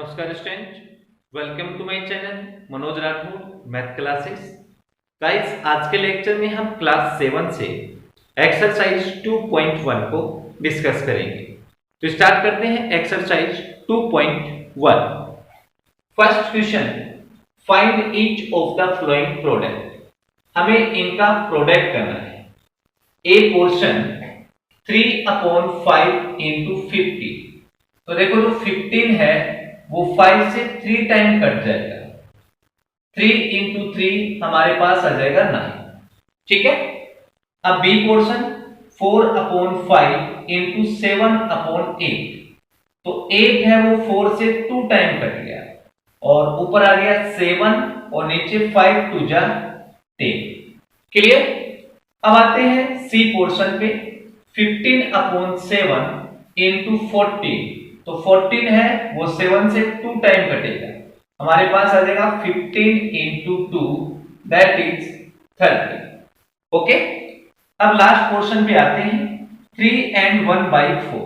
नमस्कार student, welcome to my channel Manoj Rathore math classes. Guys, आज के लेक्चर में हम क्लास 7 से एक्सरसाइज 2.1 को डिस्कस करेंगे। तो स्टार्ट करते हैं exercise 2.1। First question, find each of the flowing product. हमें इनका प्रोडक्ट करना है। ए पोर्शन 3/5 इंटू 50। तो देखो जो 15 है वो 5 से 3 टाइम कट जाएगा। 3 इंटू 3 हमारे पास आ जाएगा 9। ठीक है। अब बी पोर्शन 4/5 इंटू 7/8। तो 8 है वो 4 से 2 टाइम कट गया और ऊपर आ गया 7 और नीचे 5 2 जा 10। क्लियर। अब आते हैं सी पोर्शन पे 15/7 इंटू 14। तो 14 है वो 7 से 2 टाइम कटेगा, हमारे पास आ जाएगा 15 इंटू 2 दैट इज 30। ओके। अब लास्ट पोर्शन पे आते हैं 3 and 1/4।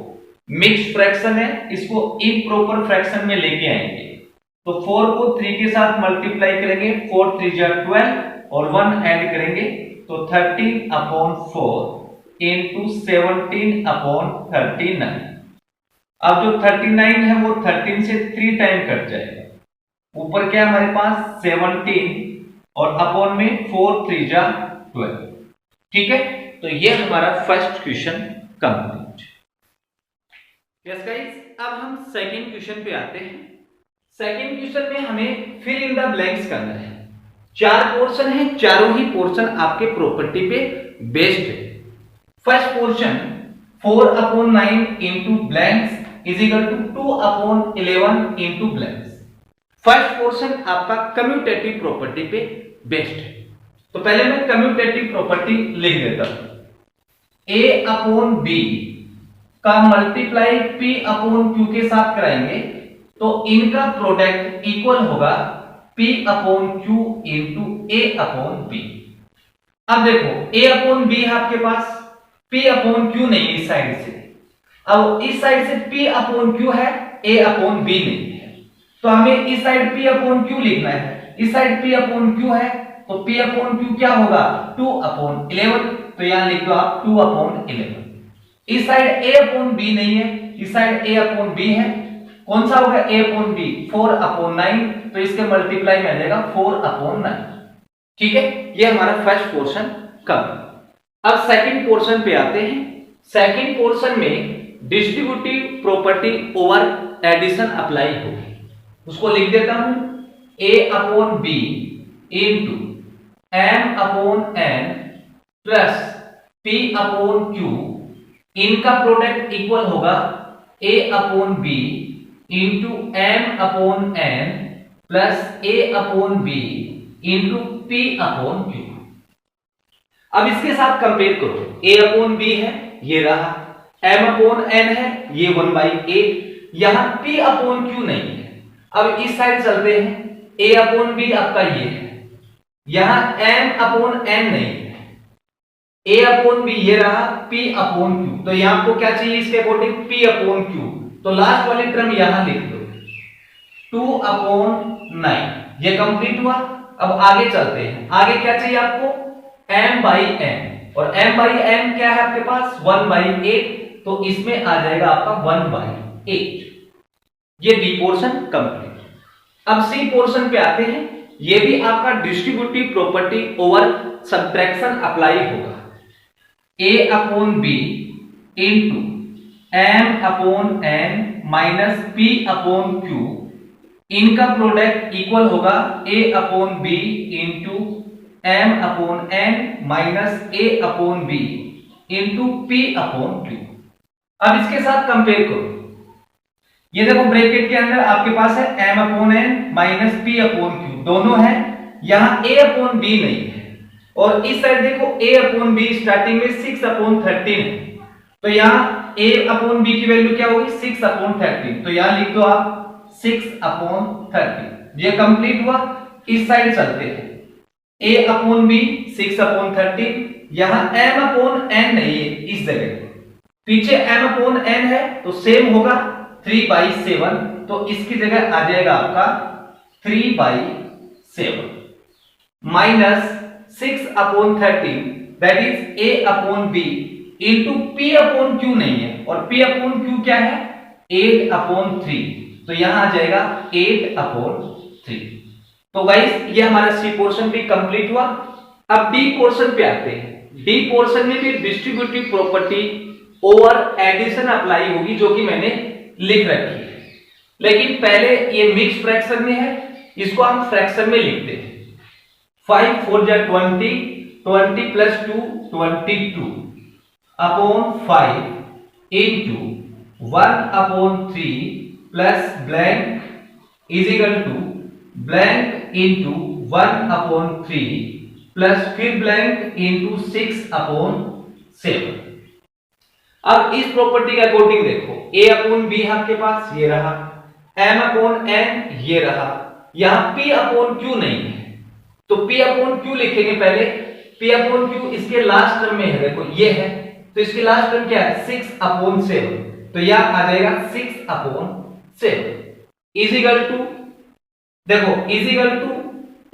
मिक्स फ्रैक्शन है, इसको इम्प्रॉपर फ्रैक्शन में लेके आएंगे। तो 4 को 3 के साथ मल्टीप्लाई करेंगे, 4 3 जा 12 और 1 ऐड करेंगे तो 13/4 इंटू 17/39। अब जो 39 है वो 13 से 3 टाइम कट जाएगा। ऊपर क्या हमारे पास 17 और अपॉन में 4 3 जा 12। ठीक है। तो ये हमारा first question complete. Yes guys, अब हम सेकंड क्वेश्चन पे आते हैं। सेकंड क्वेश्चन में हमें फिल इन द ब्लैंक्स करना है। 4 पोर्शन है, चारों ही पोर्शन आपके प्रॉपर्टी पे बेस्ड है। First portion 4/9 into blanks is equal to 2/11 into blanks. First portion आपका कम्यूटेटिव प्रॉपर्टी पे बेस्ड है। तो पहले मैं कम्यूटेटिव प्रॉपर्टी लिख देता हूं। A/B का मल्टीप्लाई P/Q के साथ कराएंगे तो इनका प्रोडक्ट इक्वल होगा P/Q इंटू A/B। अब देखो A/B है आपके पास, P/Q नहीं इस साइड से। अब इस साइड से P/Q है, A/B नहीं है। तो हमें इस साइड P/Q लिखना है, इस साइड P/Q है तो P/Q क्या होगा 2/11। तो यहां लिख दो आप 2/11। इस साइड A/B नहीं है, इस साइड A/B है। कौन सा होगा A/B 4/9। तो इसके मल्टीप्लाई में आ जाएगा 4/9। ठीक है। ये हमारा फर्स्ट पोर्शन कम। अब सेकंड पोर्शन पे आते हैं। सेकंड पोर्शन में distributive property over addition apply होगी। उसको लिख देता हूं A/B into M/N plus P/Q। इनका प्रोडक्ट इक्वल होगा A/B into M/N plus A/B into P/Q। अब इसके साथ कंपेयर करो। A/B है ये रहा, M/N है ये 1/8, यहां P/Q नहीं है। अब इस साइड चलते हैं, A/B आपका ये है, यहां M/N नहीं है। A/B ये रहा, P/Q। तो यहां आपको क्या चाहिए इसके अकॉर्डिंग P/Q। तो लास्ट वाली टर्म यहां लिख दो 2/9। ये कंप्लीट हुआ। अब आगे चलते हैं, आगे क्या चाहिए आपको M/N, और M/N क्या है आपके पास 1/8। तो इसमें आ जाएगा आपका 1/8। ये डी पोर्शन कंप्लीट। अब सी पोर्शन पे आते हैं। ये भी आपका distributive property over subtraction apply होगा। A/B into M/N minus P/Q। इनका प्रोडक्ट इक्वल होगा A/B into M/N minus A/B into P/Q। अब इसके साथ कंपेयर करो। ये देखो ब्रैकेट के अंदर आपके पास है M/N माइनस P/Q, दोनों है। यहां A/B नहीं है। और इस साइड देखो A/B स्टार्टिंग में 6/13 है। तो यहां A/B की वैल्यू क्या होगी 6/13। तो यहां लिख दो आप 6/13। ये कंप्लीट हुआ। इस साइड चलते हैं, A/B 6/13, यहां M/N नहीं है इस जगह, पीछे M/N है तो सेम होगा 3/7, तो इसकी जगह आ जाएगा आपका 3/7 minus 6/13 that is A/B into P/Q नहीं है, और P/Q क्या है 8/3, तो यहां आ जाएगा 8/3। तो गाइस ये हमारा सी पोर्शन भी कंप्लीट हुआ। अब डी पोर्शन पे आते हैं। डी पोर्शन में भी distributive property over addition apply होगी, जो कि मैंने लिख रखी है, लेकिन पहले ये मिक्स फ्रैक्शन में है, इसको हम फ्रैक्शन में लिखते हैं। 5 4 जा 20, 20 plus 2 22 upon 5 into 1/3 plus blank is equal to blank into 1/3 plus फिर ब्लैंक इंटू 6/7। अब इस प्रॉपर्टी के अकॉर्डिंग देखो, A/B आपके पास ये रहा, M/N ये रहा, यहां P/Q नहीं है, तो P/Q लिखेंगे पहले। P/Q इसके लास्ट टर्म में है, देखो ये है, तो इसके लास्ट टर्म क्या है 6/7, तो यह आ जाएगा 6/7 इज इक्वल टू, देखो इज इक्वल टू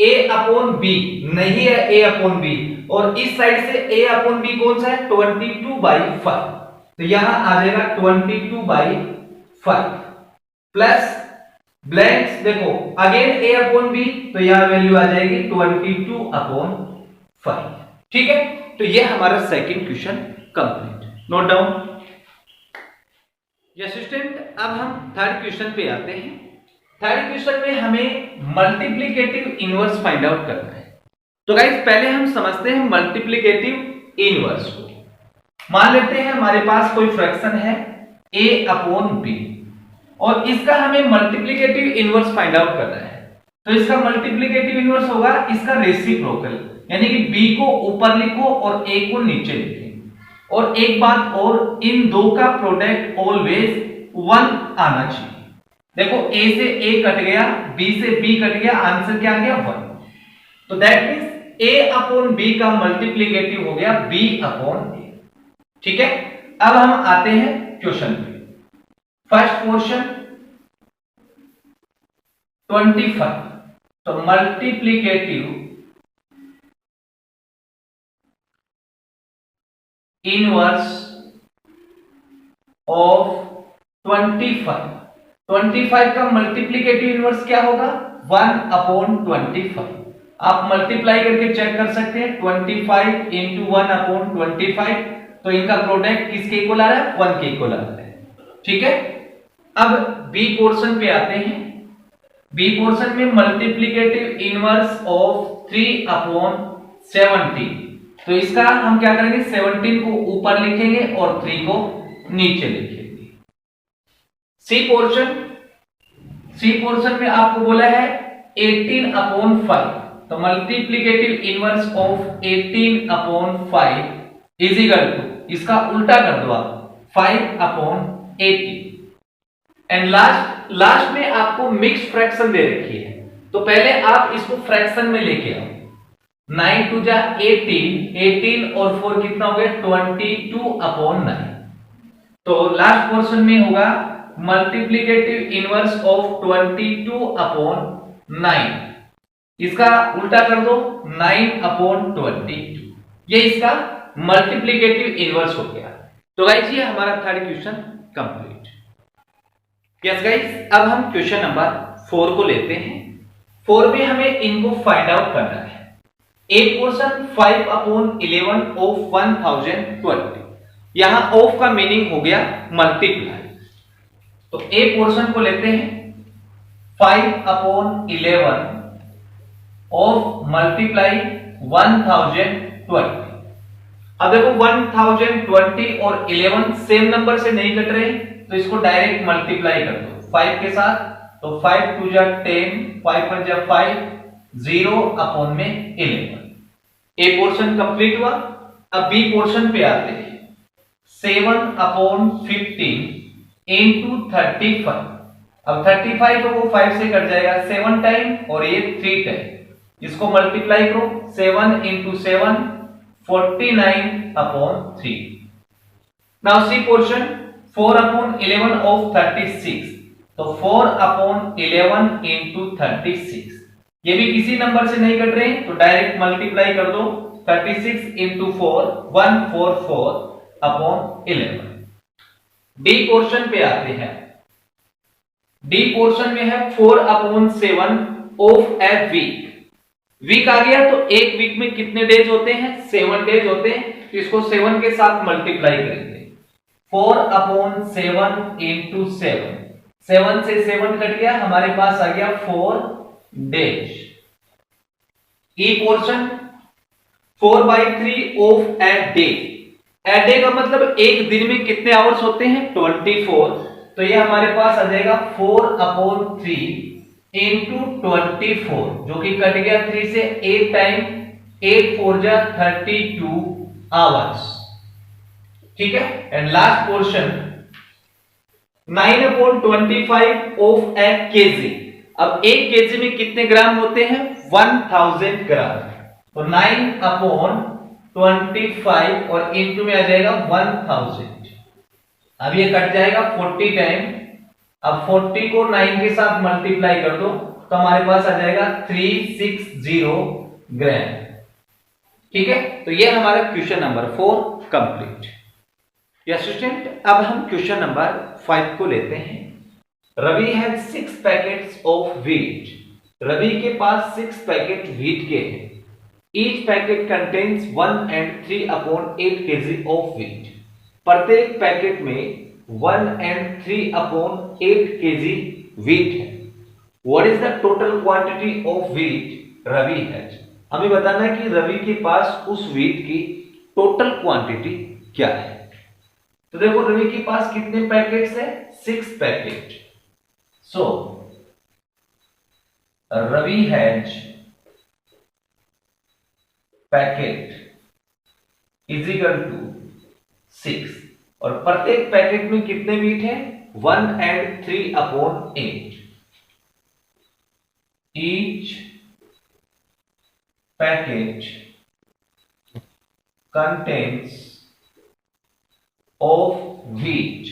A/B नहीं है A/B, और इस साइड से A/B कौन सा है 22/5, तो यहां आ जाएगा 22/5 प्लस ब्लैंक्स, देखो अगेन A/B, तो यहां वैल्यू आ जाएगी 22/5। ठीक है, तो ये हमारा second question complete, note down. Yes student, अब हम थर्ड क्वेश्चन पे आते हैं। थर्ड क्वेश्चन में हमें मल्टीप्लिकेटिव इनवर्स फाइंड आउट करना है। तो गाइस पहले हम समझते हैं मल्टीप्लिकेटिव इनवर्स को। मान लेते हैं हमारे पास कोई फ्रैक्शन है A/B, और इसका हमें मल्टीप्लिकेटिव इनवर्स फाइंड आउट करना है। तो इसका मल्टीप्लिकेटिव इनवर्स होगा इसका रेसिप्रोकल, यानी कि B को ऊपर लिखो और A को नीचे लिखें। और एक बात और, इन दो का प्रोडक्ट ऑलवेज 1 आना चाहिए। देखो A से A कट गया, B से B कट गया, आंसर क्या आ गया 1। तो दैट मींस A/B का मल्टीप्लिकेटिव हो गया B/A। ठीक है, अब हम आते हैं क्वेश्चन पे। फर्स्ट पोर्शन 25, तो मल्टीप्लिकेटिव इनवर्स ऑफ 25 का मल्टीप्लिकेटिव इनवर्स क्या होगा 1/25। आप मल्टीप्लाई करके चेक कर सकते हैं, 25 इंटू 1/25, तो इनका प्रोडक्ट किसके इक्वल आ रहा है 1 के इक्वल आ रहा है। ठीक है, अब बी पोर्शन पे आते हैं। बी पोर्शन में मल्टीप्लिकेटिव इनवर्स ऑफ 3/17, तो इसका हम क्या करेंगे 17 को ऊपर लिखेंगे और 3 को नीचे लिखेंगे। सी पोर्शन में आपको बोला है 18/5, तो multiplicative inverse of 18/5 is equal to, इसका उल्टा कर दो आप 5/80। एंड लास्ट में आपको मिक्स फ्रैक्शन दे रखी है, तो पहले आप इसको फ्रैक्शन में लेके आओ। 9 2 जा 18 और 4 कितना हो गया 22/9। तो लास्ट पोर्शन में होगा मल्टीप्लिकेटिव इनवर्स ऑफ 22/9, इसका उल्टा कर दो 9/22, ये इसका मल्टीप्लिकेटिव इनवर्स हो गया। तो गाइस ये हमारा third question complete. Yes guys, अब हम क्वेश्चन नंबर 4 को लेते हैं। 4 में हमें इनको फाइंड आउट करना है। ए पोर्शन 5/11 ऑफ 1020, यहां ऑफ का मीनिंग हो गया मल्टीप्लाई। तो ए पोर्शन को लेते हैं 5/11 ऑफ मल्टीप्लाई 1020। अब देखो 1020 और 11 सेम नंबर से नहीं कट रहे, तो इसको डायरेक्ट मल्टीप्लाई कर दो 5 के साथ। तो 5 2 जा 10, 5 1 जा 5, 0/11। ए पोर्शन कंप्लीट हुआ। अब बी पोर्शन पे आते हैं। 7/15 इंटू 35। अब 35 को वो 5 से कट जाएगा 7 टाइम और ये 3 टाइम, इसको मल्टीप्लाई करो 7 into 7 49/3। Now C portion 4/11 of 36, तो 4/11 इंटू 36, ये भी किसी नंबर से नहीं कट रहे हैं तो डायरेक्ट मल्टीप्लाई कर दो। 36 इंटू 4 144/11। डी पोर्शन पे आते हैं। डी पोर्शन में है 4/7 ऑफ ए वीक। वीक आ गया तो एक वीक में कितने डेज होते हैं? 7 डेज होते हैं, तो इसको 7 के साथ मल्टीप्लाई करेंगे। 4/7 इंटू 7, 7 से 7 कट गया, हमारे पास आ गया 4 days. E portion 4/3 of a day. A day का मतलब एक दिन में कितने आवर्स होते हैं? 24, तो ये हमारे पास आ जाएगा 4/3 इंटू 24, जो कि कट गया 3 से 8 टाइम, 8 4 जा 32 आवर्स। ठीक है। And last portion 9/25 of A KG. अब एक केजी में कितने ग्राम होते हैं? 1000 ग्राम, तो 9/25 और इंटू में आ जाएगा 1000। अब ये कट जाएगा 40 टाइम, अब 40 को 9 के साथ मल्टीप्लाई कर दो तो हमारे पास आ जाएगा 360 ग्राम। ठीक है, तो ये हमारा क्वेश्चन नंबर 4 कंप्लीट। या स्टूडेंट, अब हम क्वेश्चन नंबर 5 को लेते हैं। Ravi had 6 packets of wheat. Ravi के पास 6 पैकेट व्हीट के हैं। Each packet contains 1 and 3/8 kg of wheat. प्रत्येक पैकेट में 1 and 3/8 kg व्हीट है। What is the total quantity of wheat Ravi has. हमें बताना है कि रवि के पास उस व्हीट की टोटल क्वांटिटी क्या है। तो देखो, रवि के पास कितने पैकेट्स है? 6 packet. So Ravi has packet is equal to 6, और प्रत्येक पैकेट में कितने व्हीट है? 1 and 3/8। Each packet contains of wheat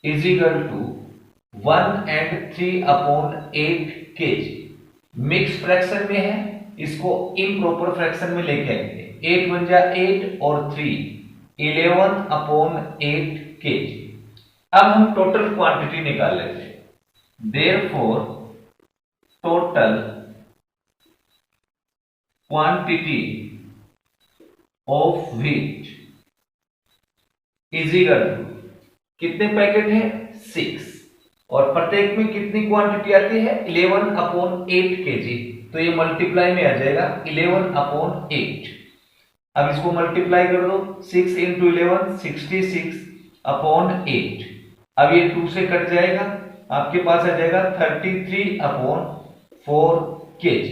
is equal to 1 and 3/8 kg। Mix fraction में है, इसको इम्प्रॉपर फ्रैक्शन में लेके आएंगे। 8 1 जा 8 और 3 11/8 kg। अब हम टोटल क्वांटिटी निकाल लेते हैं। Therefore total quantity of wheat is equal to, कितने पैकेट है? 6, और प्रत्येक में कितनी क्वांटिटी आती है? 11/8 kg, तो ये मल्टीप्लाई में आ जाएगा 11/8। अब इसको मल्टीप्लाई कर दो, 6 इंटू 11 66/8। अब ये 2 से कट जाएगा, आपके पास आ जाएगा 33/4 kg।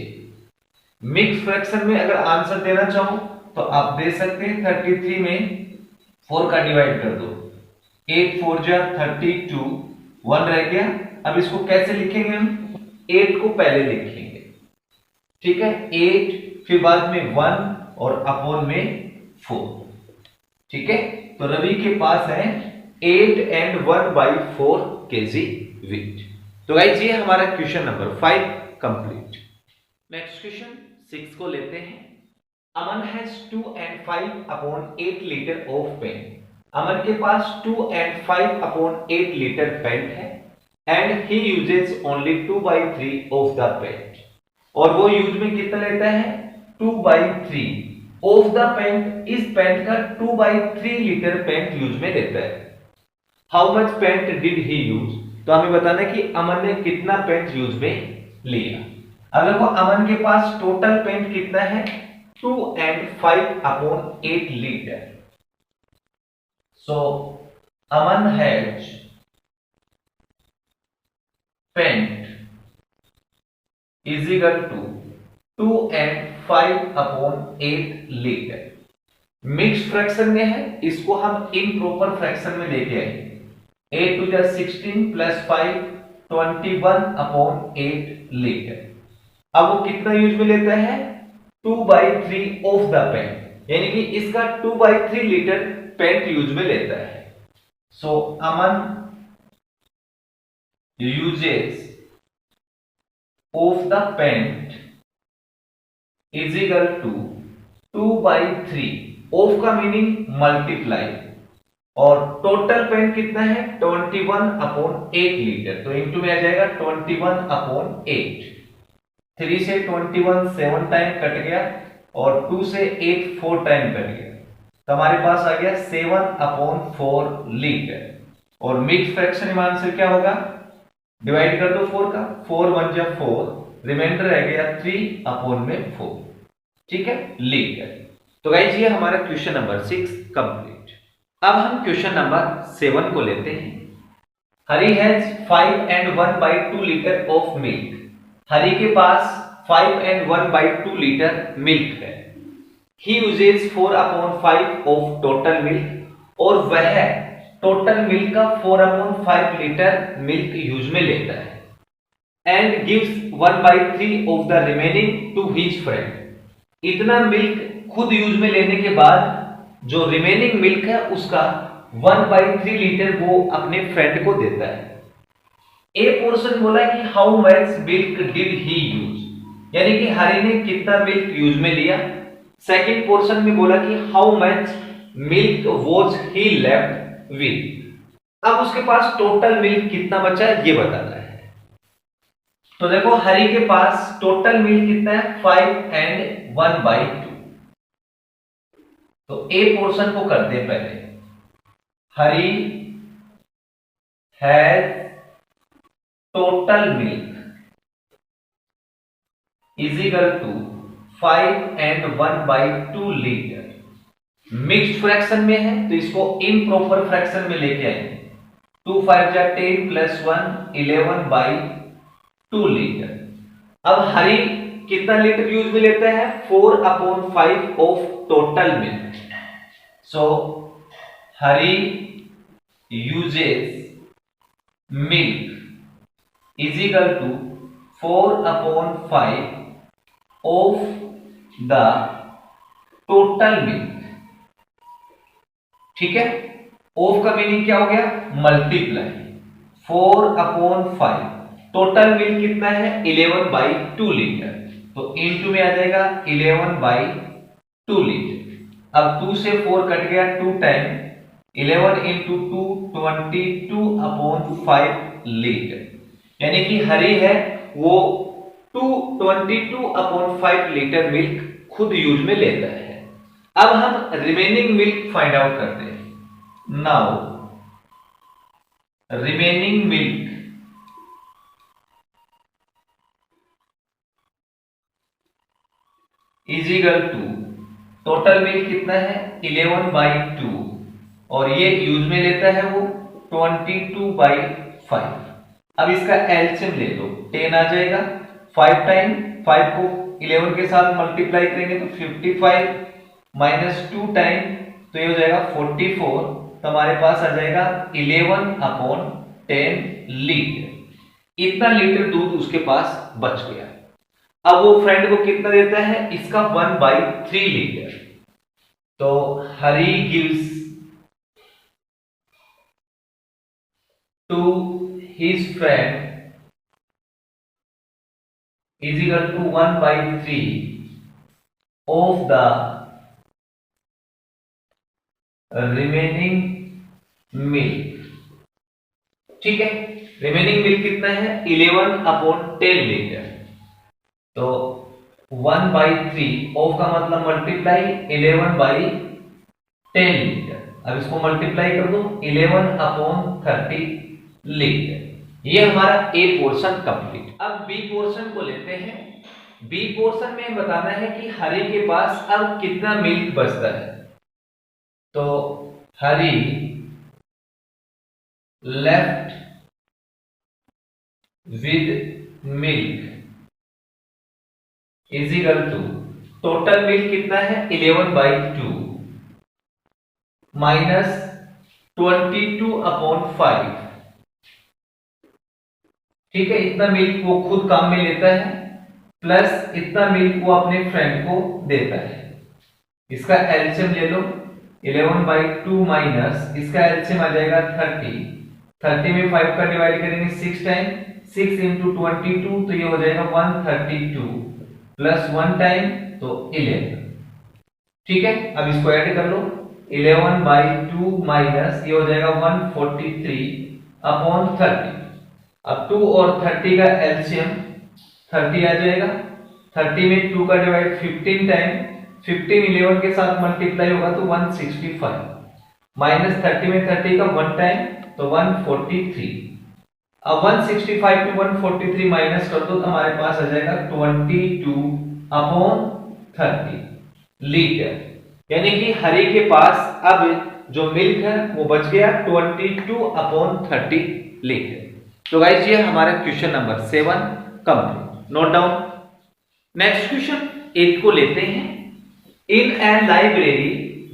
मिक्स फ्रैक्शन में अगर आंसर देना चाहो तो आप दे सकते हैं 33 में 4 का डिवाइड कर दो, 8 4 जा 32, 1 रह गया। अब इसको कैसे लिखेंगे हम? 8 को पहले लिखेंगे, ठीक है, 8 फिर बाद में 1 और अपॉन में 4। ठीक है, तो रवि के पास है 8 and 1/4 kg व्हीट। तो गाइस, ये हमारा question number 5 complete. Next question 6 को लेते हैं। Aman has 2 and 5/8 litre of paint. Aman के पास 2 and 5/8 लीटर पेंट है and he uses only 2/3 of the paint. और वो यूज में कितना लेता है? 2/3 ऑफ द पेंट। इस पेंट का 2/3 लीटर पेंट यूज में लेता है। How much paint did he use. तो हमें बताना है कि अमन ने कितना पेंट यूज में लिया। अब देखो, अमन के पास टोटल पेंट कितना है? 2 and 5/8 liter. So Aman has spent is equal to 2 and 5/8 liter। Mix fraction में है, इसको हम इम्प्रॉपर फ्रैक्शन में लेके आएंगे। 8 2 जा 16 प्लस 5 21/8 लीटर। अब वो कितना यूज में लेता है? 2/3 ऑफ द पेंट, यानी कि इसका 2/3 लीटर पेंट यूज में लेता है। So Aman uses of the pant is equal to 2/3। Of का मीनिंग मल्टीप्लाई, और टोटल पेंट कितना है 21/8 लीटर, तो इनटू में आ जाएगा 21/8। 3 से 21 7 टाइम कट गया और 2 से 8 4 टाइम कट गया, तो हमारे पास आ गया 7/4 लीटर। और मिक्स फ्रैक्शन में आंसर क्या होगा, डिवाइड कर दो 4 का, 4 1 जा 4, रिमाइंडर रह गया 3/4। ठीक है, लीटर। तो गाइस ये हमारा क्वेश्चन नंबर 6 कंप्लीट। अब हम क्वेश्चन नंबर 7 को लेते हैं। Hari has 5 and 1/2 litre of milk. Hari के पास 5 and 1/2 लीटर मिल्क है। He uses 4/5 of total milk, और वह टोटल मिल्क का 4/5 लीटर मिल्क यूज में लेता है। And gives 1/3 of the remaining to his friend. इतना मिल्क खुद यूज में लेने के बाद जो रिमेनिंग मिल्क है उसका 1/3 लीटर वो अपने फ्रेंड को देता है। ए पोर्शन बोला कि how much milk did he use, यानी कि हरी ने कितना मिल्क यूज में लिया। सेकंड पोर्शन में बोला कि how much milk was he left with. अब उसके पास टोटल मिल्क कितना बचा है ये बताना है। तो देखो हरी के पास टोटल मिल्क कितना है 5 and 1/2। तो ए पोर्शन को करते हैं पहले। Hari has total milk is equal to 5 and 1/2 litre. Mixed fraction में है तो इसको इम्प्रॉपर फ्रैक्शन में लेके आएंगे। 2 5 जा 10 + 1 11/2 लीटर। अब हरी कितना लीटर यूज में लेता है 4/5 of total milk. So Hari uses milk is equal to 4/5 of the total milk. ठीक है, ऑफ का मीनिंग क्या हो गया मल्टीप्लाई। 4/5 टोटल मिल्क कितना है 11/2 लीटर, तो इनटू में आ जाएगा 11/2 लीटर। अब 2 से 4 कट गया 2 टाइम, 11 × 2 22/5 लीटर, यानी कि हरी है वो 22/5 लीटर मिल्क खुद यूज में लेता है। अब हम रिमेनिंग मिल्क फाइंड आउट करते हैं। Now remaining milk is equal to total milk कितना है 11/2, और ये यूज में लेता है वो 22/5। अब इसका एलसीएम ले लो, 10 आ जाएगा, 5 टाइम 5 को 11 के साथ मल्टीप्लाई करेंगे तो 55 - 2 टाइम तो ये हो जाएगा 44। तो हमारे पास आ जाएगा 11/10 लीटर। इतना लीटर दूध उसके पास बच गया। अब वो फ्रेंड को कितना देता है इसका 1/3 लीटर। तो Hari gives to his friend is equal to 1/3 of the remaining milk. ठीक है, रिमेनिंग मिल्क कितना है 11/10 लीटर। तो 1/3 ऑफ का मतलब मल्टीप्लाई 11/10 लीटर। अब इसको मल्टीप्लाई कर दो 11/30 लीटर। ये हमारा ए पोर्शन कंप्लीट। अब बी पोर्शन को लेते हैं। बी पोर्शन में बताना है कि हरी के पास अब कितना मिल्क बचता है। तो Hari left with milk is equal to total milk कितना है 11/2 माइनस 22/5। ठीक है, इतना मिल्क वो खुद काम में लेता है प्लस इतना मिल्क वो अपने फ्रेंड को देता है। इसका एलसीएम ले लो, 11/2 माइनस इसका एलसीएम आ जाएगा 30। 30 में 5 का डिवाइड करेंगे 6 टाइम, 6 इंटू 22 तो ये हो जाएगा 132 प्लस 1 टाइम तो 11। ठीक है, अब इसको ऐड कर लो। 11/2 माइनस ये हो जाएगा 143 अपॉन 30। अब 2 और 30 का एलसीएम 30 आ जाएगा। 30 में 2 का डिवाइड 15 टाइम, 15 11 के साथ मल्टीप्लाई होगा तो 165 माइनस 30 में 30 का 1 टाइम तो 143। अब 165 में 143 माइनस कर दो तो हमारे पास आ जाएगा 22 अपॉन 30 लीटर। यानी कि हरि के पास अब जो मिल्क है वो बच गया 22 अपॉन 30 लीटर। तो गाइस ये हमारा question number 7 complete, note down. Next question 8 को लेते हैं। In a library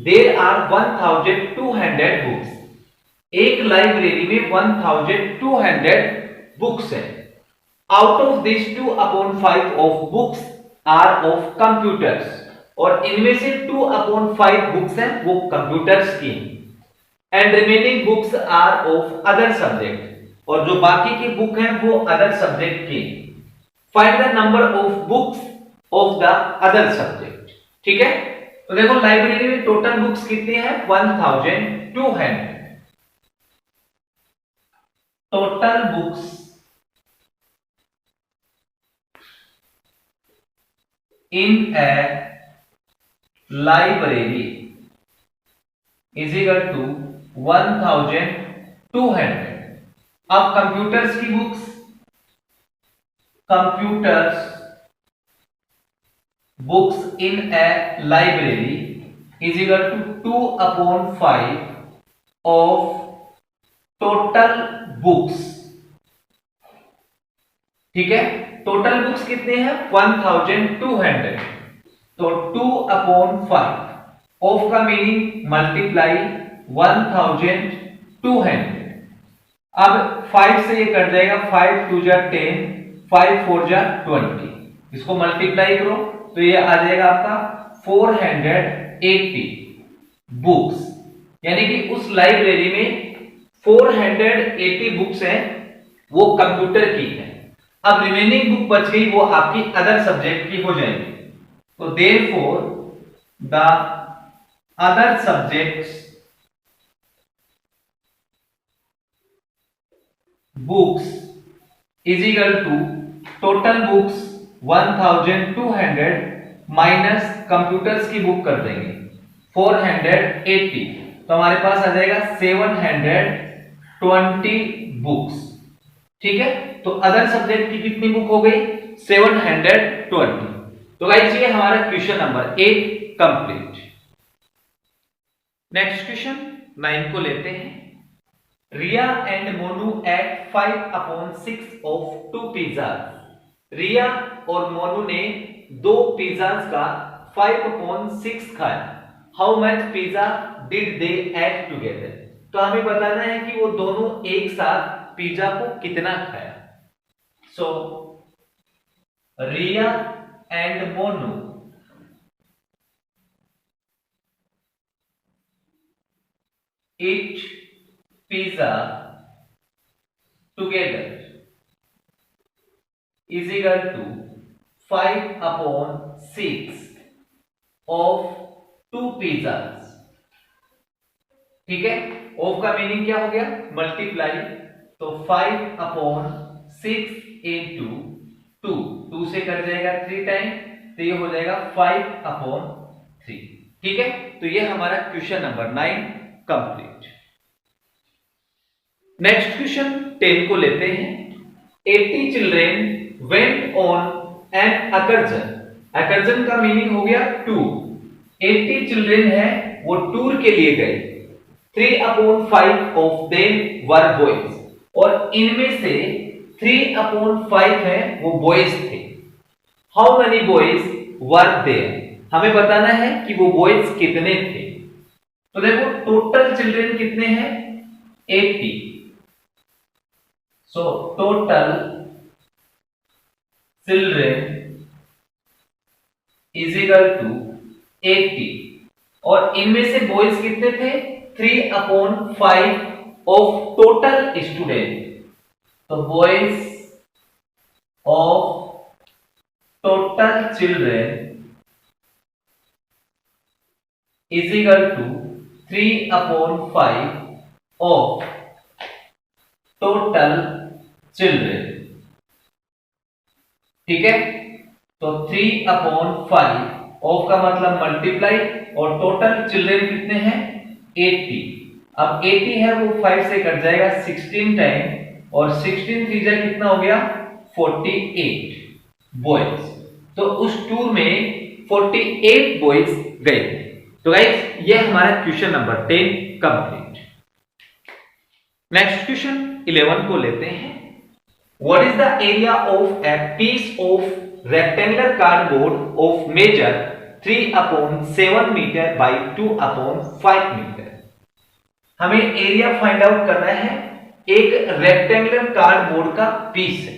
there are 1200 books. एक लाइब्रेरी में 1200 बुक्स है। Out of this 2/5 of books are of computers, और इनमें से 2/5 बुक्स हैं वो कंप्यूटर्स की, and remaining books are of other subject, और जो बाकी की बुक हैं वो अदर सब्जेक्ट की। Find the number of books of the other subject. ठीक है, तो देखो लाइब्रेरी में टोटल बुक्स कितनी है 1200। Total books in a library is equal to 1200। अब कंप्यूटर्स की books, computers books in a library is equal to 2/5 of total books. ठीक है, टोटल बुक्स कितने हैं 1200, तो 2/5 ऑफ का मीनिंग मल्टीप्लाई 1200। अब 5 से ये कट जाएगा, 5 2 जा 10, 5 4 जा 20, इसको मल्टीप्लाई करो तो ये आ जाएगा आपका 480 बुक्स। यानी कि उस लाइब्रेरी में 480 बुक्स हैं वो कंप्यूटर की है। अब रिमेनिंग बुक बच गई वो आपकी अदर सब्जेक्ट की हो जाएगी। तो therefore the other subjects books is equal to total books 1200 minus computers की बुक कर देंगे 480, तो हमारे पास आ जाएगा 720 बुक्स। ठीक है, तो अदर सब्जेक्ट की कितनी बुक हो गई 720। तो गाइस ये हमारा question number 8 complete. Next question 9 को लेते हैं। Riya and Monu ate 5/6 of 2 pizzas. Riya और मोनू ने 2 पिज्जाज का 5/6 खाया। How much pizza did they ate together. तो हमें बताना है कि वो दोनों एक साथ पिज्जा को कितना खाया। So Riya and Monu eat pizza together is equal to 5/6 of 2 pizzas। ठीक है, ऑफ का मीनिंग क्या हो गया मल्टीप्लाई, तो 5/6 इंटू 2 से कर जाएगा 3 टाइम, तो ये हो जाएगा 5/3। ठीक है, तो ये हमारा question number 9 complete. Next question 10 को लेते हैं। 80 चिल्ड्रेन वेंट ऑन एन अकर्जन। अकर्जन का मीनिंग हो गया टूर। 80 चिल्ड्रेन है वो टूर के लिए गए। 3/5 ऑफ देम वर बॉयज, और इनमें से 3/5 है वो बॉयज थे। How many boys were there. हमें बताना है कि वो बॉयज कितने थे। तो देखो टोटल चिल्ड्रेन कितने हैं 80। So total children is equal to 80, और इनमें से बॉयज कितने थे 3/5 ऑफ टोटल स्टूडेंट। तो boys of total children is equal to 3/5 of total children. ठीक है, तो 3/5 ऑफ का मतलब मल्टीप्लाई और टोटल चिल्ड्रेन कितने हैं 80। अब 80 है वो 5 से कट जाएगा 16 टाइम और 16 3 जा कितना हो गया 48 बॉयज। तो उस टूर में 48 बॉयज गए। तो गाइस ये हमारा question number 10 complete. Next question 11 को लेते हैं। What is the area of a piece of rectangular cardboard of measure 3/7 metre by 2/5 metre. हमें एरिया फाइंड आउट करना है, एक रेक्टेंगुलर कार्डबोर्ड का पीस है।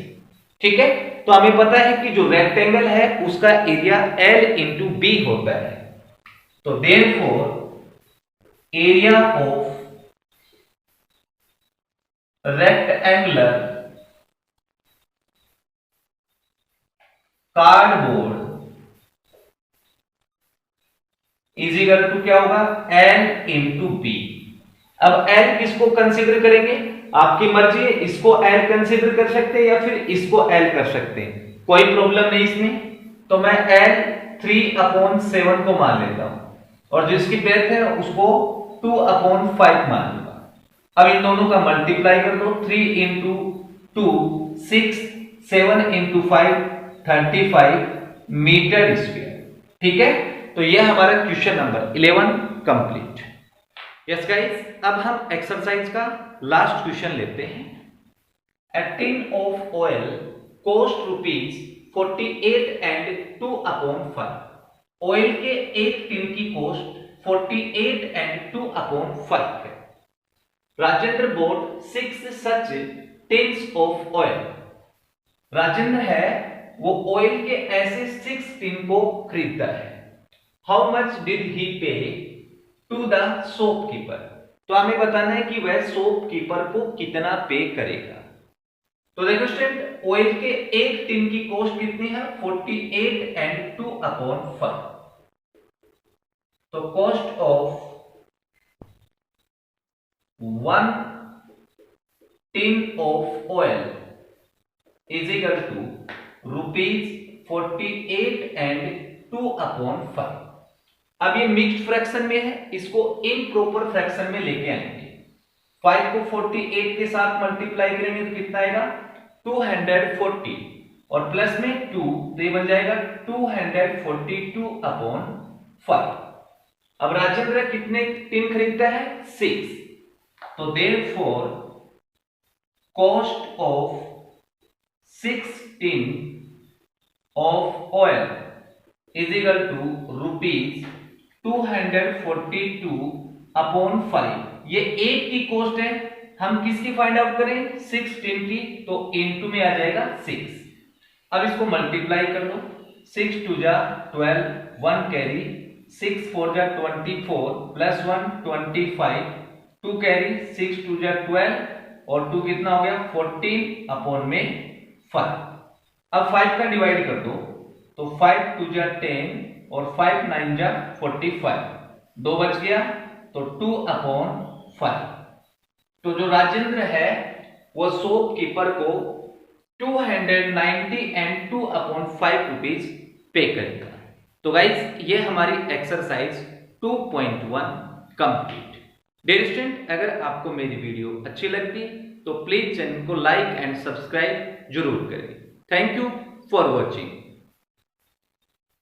ठीक है, तो हमें पता है कि जो रेक्टेंगल है उसका एरिया L इंटू बी होता है। तो therefore area of rectangular cardboard is equal to क्या होगा L इंटू बी। अब L किसको कंसीडर करेंगे, आपकी मर्जी है, इसको L कंसीडर कर सकते हैं या फिर इसको L कर सकते हैं, कोई प्रॉब्लम नहीं इसमें। तो मैं L 3/7 को मान लेता हूं और जिसकी डेथ है उसको 2/5 मान लूंगा। अब इन दोनों का मल्टीप्लाई कर दो, 3 इंटू 2 6, 7 इंटू 5 35 मीटर स्क्वायर। ठीक है, तो यह हमारा question number 11 complete. Yes guys, अब हम एक्सरसाइज का लास्ट क्वेश्चन लेते हैं। A tin of oil cost ₹48 and 2/5। Oil के एक टिन की कॉस्ट 48 एंड 2/5 है। Rajendra bought 6 such tins of oil। Rajendra है वो ऑयल के ऐसे 6 टिन को खरीदता है। हाउ मच डिड ही पे टू द शॉपकीपर। तो हमें बताना है कि वह शॉपकीपर को कितना पे करेगा। तो देखो स्टूडेंट, ऑयल के एक टिन की कॉस्ट कितनी है 48 एंड 2/5। तो cost of 1 tin of oil is equal to ₹48 and 2/5। अब ये मिक्स्ड फ्रैक्शन में है, इसको इम्प्रॉपर फ्रैक्शन में लेके आएंगे। 5 को 48 के साथ मल्टीप्लाई करेंगे तो कितना आएगा 240 और प्लस में 2 तो ये बन जाएगा 242/5। अब राजेंद्र कितने टिन खरीदता है 6। तो therefore cost of 6 tin of oil is equal to ₹242/5। ये एक की कॉस्ट है, हम किसकी फाइंड आउट करें 6 टिन की, तो इनटू में आ जाएगा 6। अब इसको मल्टीप्लाई कर लो, 6 2 जा 12, 1 कैरी, 6 4 जा 24 प्लस 1 25, 2 कैरी, 6 2 जा 12 और 2 कितना हो गया 14/5। अब 5 का डिवाइड कर दो, तो 5 2 जा 10 और 5 9 जा 45, 2 बच गया तो 2/5। तो जो राजेंद्र है वो शॉपकीपर को 290 एंड 2/5 रुपीज पे करेगा। तो गाइज ये हमारी एक्सरसाइज 2.1 कंप्लीट। डियर स्टूडेंट, अगर आपको मेरी वीडियो अच्छी लगती है तो प्लीज चैनल को लाइक एंड सब्सक्राइब जरूर करें। Thank you for watching.